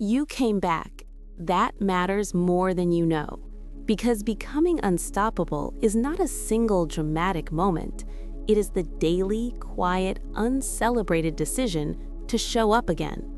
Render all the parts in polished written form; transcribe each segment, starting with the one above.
You came back. That matters more than you know. Because becoming unstoppable is not a single dramatic moment. It is the daily, quiet, uncelebrated decision to show up again.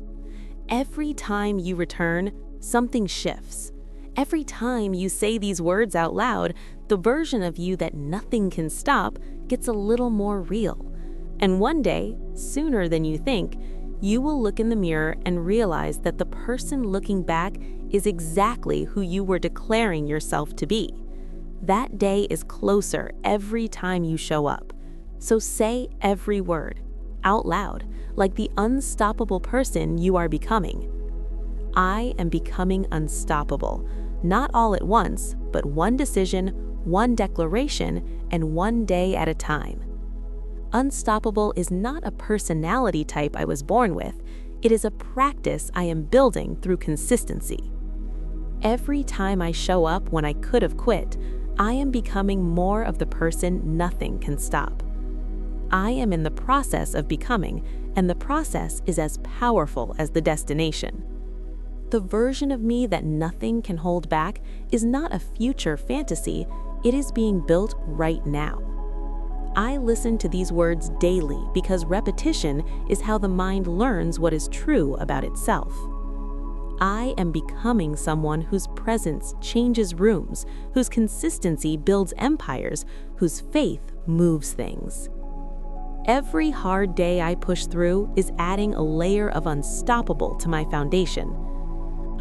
Every time you return, something shifts. Every time you say these words out loud, the version of you that nothing can stop gets a little more real. And one day, sooner than you think, you will look in the mirror and realize that the person looking back is exactly who you were declaring yourself to be. That day is closer every time you show up. So say every word, out loud, like the unstoppable person you are becoming. I am becoming unstoppable, not all at once, but one decision, one declaration, and one day at a time. Unstoppable is not a personality type I was born with. It is a practice I am building through consistency. Every time I show up when I could have quit, I am becoming more of the person nothing can stop. I am in the process of becoming, and the process is as powerful as the destination. The version of me that nothing can hold back is not a future fantasy, it is being built right now. I listen to these words daily because repetition is how the mind learns what is true about itself. I am becoming someone whose presence changes rooms, whose consistency builds empires, whose faith moves things. Every hard day I push through is adding a layer of unstoppable to my foundation.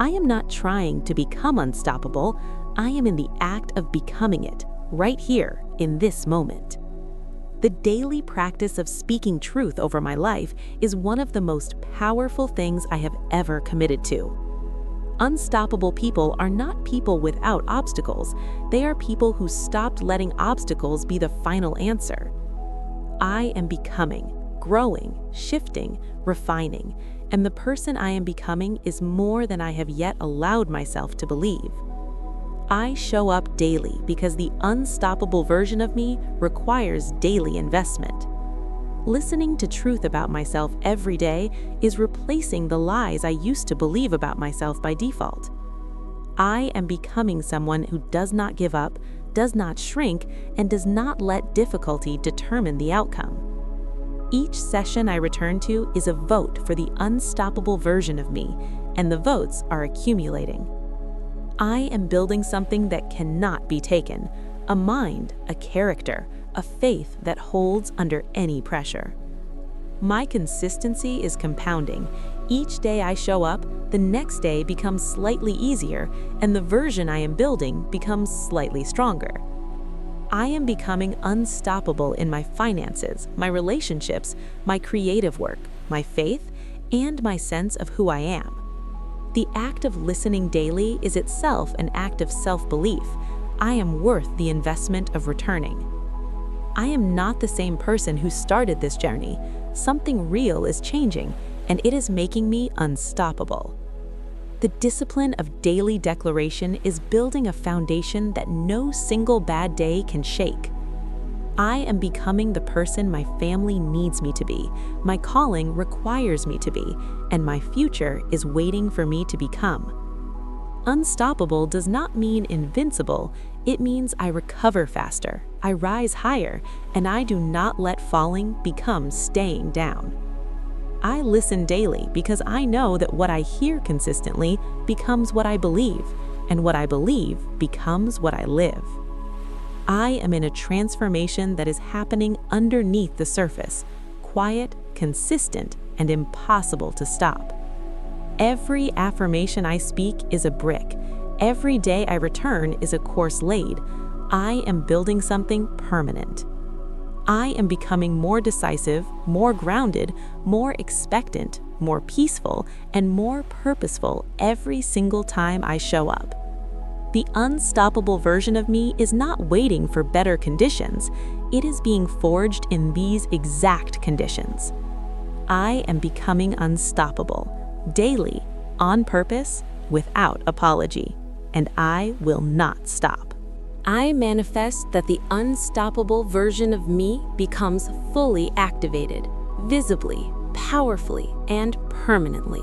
I am not trying to become unstoppable, I am in the act of becoming it, right here, in this moment. The daily practice of speaking truth over my life is one of the most powerful things I have ever committed to. Unstoppable people are not people without obstacles. They are people who stopped letting obstacles be the final answer. I am becoming, growing, shifting, refining, and the person I am becoming is more than I have yet allowed myself to believe. I show up daily because the unstoppable version of me requires daily investment. Listening to truth about myself every day is replacing the lies I used to believe about myself by default. I am becoming someone who does not give up, does not shrink, and does not let difficulty determine the outcome. Each session I return to is a vote for the unstoppable version of me, and the votes are accumulating. I am building something that cannot be taken, a mind, a character, a faith that holds under any pressure. My consistency is compounding. Each day I show up, the next day becomes slightly easier, and the version I am building becomes slightly stronger. I am becoming unstoppable in my finances, my relationships, my creative work, my faith, and my sense of who I am. The act of listening daily is itself an act of self-belief. I am worth the investment of returning. I am not the same person who started this journey. Something real is changing, and it is making me unstoppable. The discipline of daily declaration is building a foundation that no single bad day can shake. I am becoming the person my family needs me to be, my calling requires me to be, and my future is waiting for me to become. Unstoppable does not mean invincible, it means I recover faster, I rise higher, and I do not let falling become staying down. I listen daily because I know that what I hear consistently becomes what I believe, and what I believe becomes what I live. I am in a transformation that is happening underneath the surface, quiet, consistent, and impossible to stop. Every affirmation I speak is a brick. Every day I return is a course laid. I am building something permanent. I am becoming more decisive, more grounded, more expectant, more peaceful, and more purposeful every single time I show up. The unstoppable version of me is not waiting for better conditions. It is being forged in these exact conditions. I am becoming unstoppable, daily, on purpose, without apology, and I will not stop. I manifest that the unstoppable version of me becomes fully activated, visibly, powerfully, and permanently.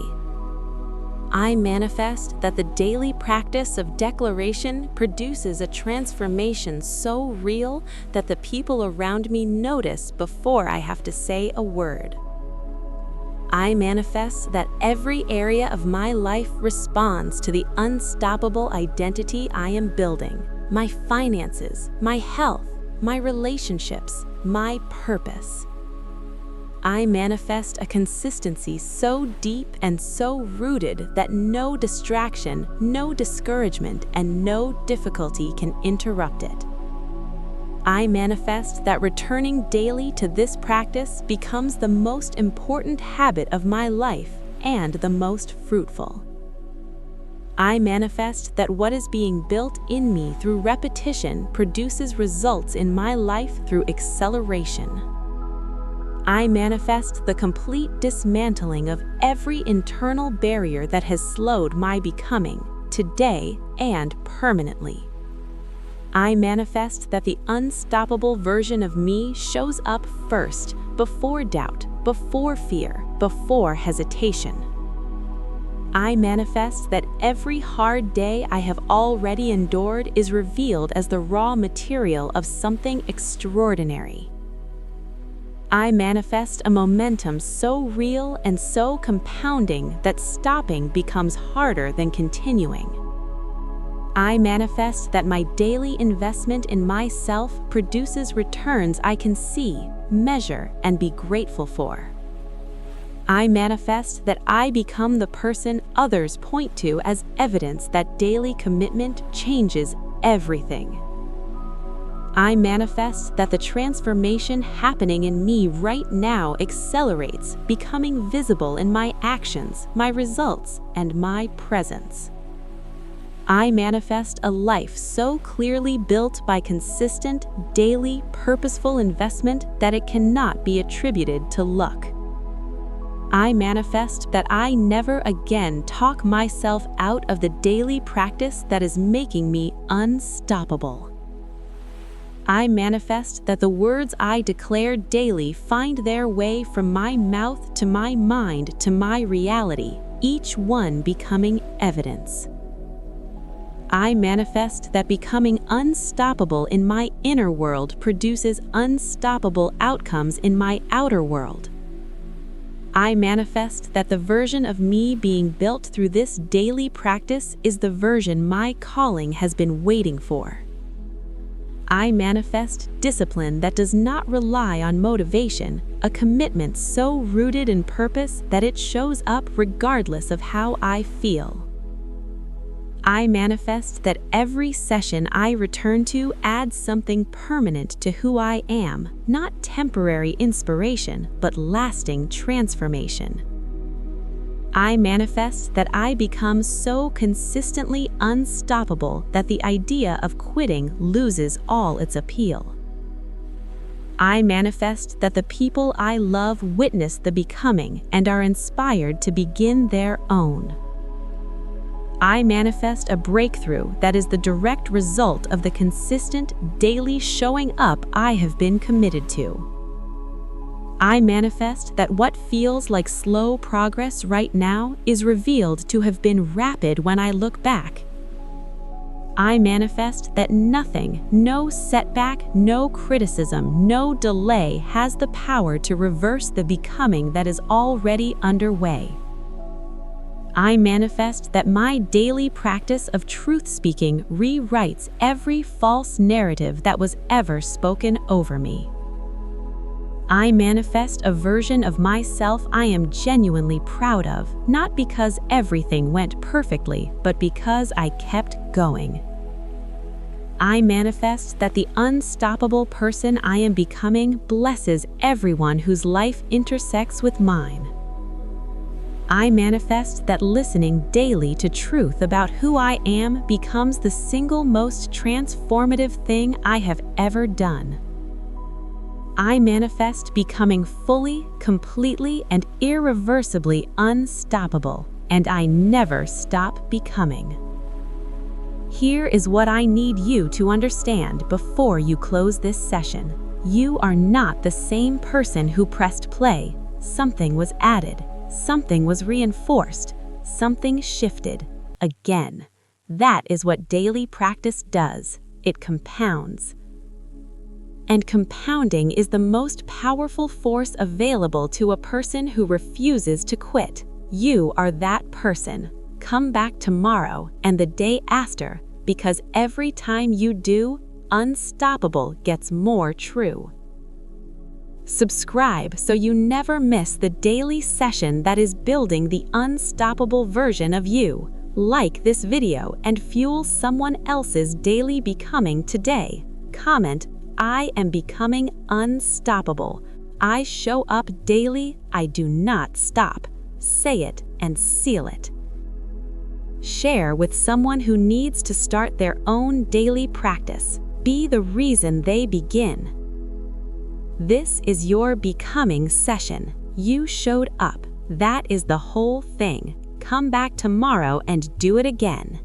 I manifest that the daily practice of declaration produces a transformation so real that the people around me notice before I have to say a word. I manifest that every area of my life responds to the unstoppable identity I am building: my finances, my health, my relationships, my purpose. I manifest a consistency so deep and so rooted that no distraction, no discouragement, and no difficulty can interrupt it. I manifest that returning daily to this practice becomes the most important habit of my life and the most fruitful. I manifest that what is being built in me through repetition produces results in my life through acceleration. I manifest the complete dismantling of every internal barrier that has slowed my becoming, today and permanently. I manifest that the unstoppable version of me shows up first, before doubt, before fear, before hesitation. I manifest that every hard day I have already endured is revealed as the raw material of something extraordinary. I manifest a momentum so real and so compounding that stopping becomes harder than continuing. I manifest that my daily investment in myself produces returns I can see, measure, and be grateful for. I manifest that I become the person others point to as evidence that daily commitment changes everything. I manifest that the transformation happening in me right now accelerates, becoming visible in my actions, my results, and my presence. I manifest a life so clearly built by consistent, daily, purposeful investment that it cannot be attributed to luck. I manifest that I never again talk myself out of the daily practice that is making me unstoppable. I manifest that the words I declare daily find their way from my mouth to my mind to my reality, each one becoming evidence. I manifest that becoming unstoppable in my inner world produces unstoppable outcomes in my outer world. I manifest that the version of me being built through this daily practice is the version my calling has been waiting for. I manifest discipline that does not rely on motivation, a commitment so rooted in purpose that it shows up regardless of how I feel. I manifest that every session I return to adds something permanent to who I am, not temporary inspiration, but lasting transformation. I manifest that I become so consistently unstoppable that the idea of quitting loses all its appeal. I manifest that the people I love witness the becoming and are inspired to begin their own. I manifest a breakthrough that is the direct result of the consistent, daily showing up I have been committed to. I manifest that what feels like slow progress right now is revealed to have been rapid when I look back. I manifest that nothing, no setback, no criticism, no delay has the power to reverse the becoming that is already underway. I manifest that my daily practice of truth-speaking rewrites every false narrative that was ever spoken over me. I manifest a version of myself I am genuinely proud of, not because everything went perfectly, but because I kept going. I manifest that the unstoppable person I am becoming blesses everyone whose life intersects with mine. I manifest that listening daily to truth about who I am becomes the single most transformative thing I have ever done. I manifest becoming fully, completely, and irreversibly unstoppable, and I never stop becoming. Here is what I need you to understand before you close this session. You are not the same person who pressed play. Something was added. Something was reinforced. something shifted. Again. That is what daily practice does. It compounds. And compounding is the most powerful force available to a person who refuses to quit. You are that person. Come back tomorrow and the day after, because every time you do, unstoppable gets more true. Subscribe so you never miss the daily session that is building the unstoppable version of you. Like this video and fuel someone else's daily becoming today. Comment, "I am becoming unstoppable. I show up daily. I do not stop." Say it and seal it. Share with someone who needs to start their own daily practice. Be the reason they begin. This is your becoming session. You showed up. That is the whole thing. Come back tomorrow and do it again.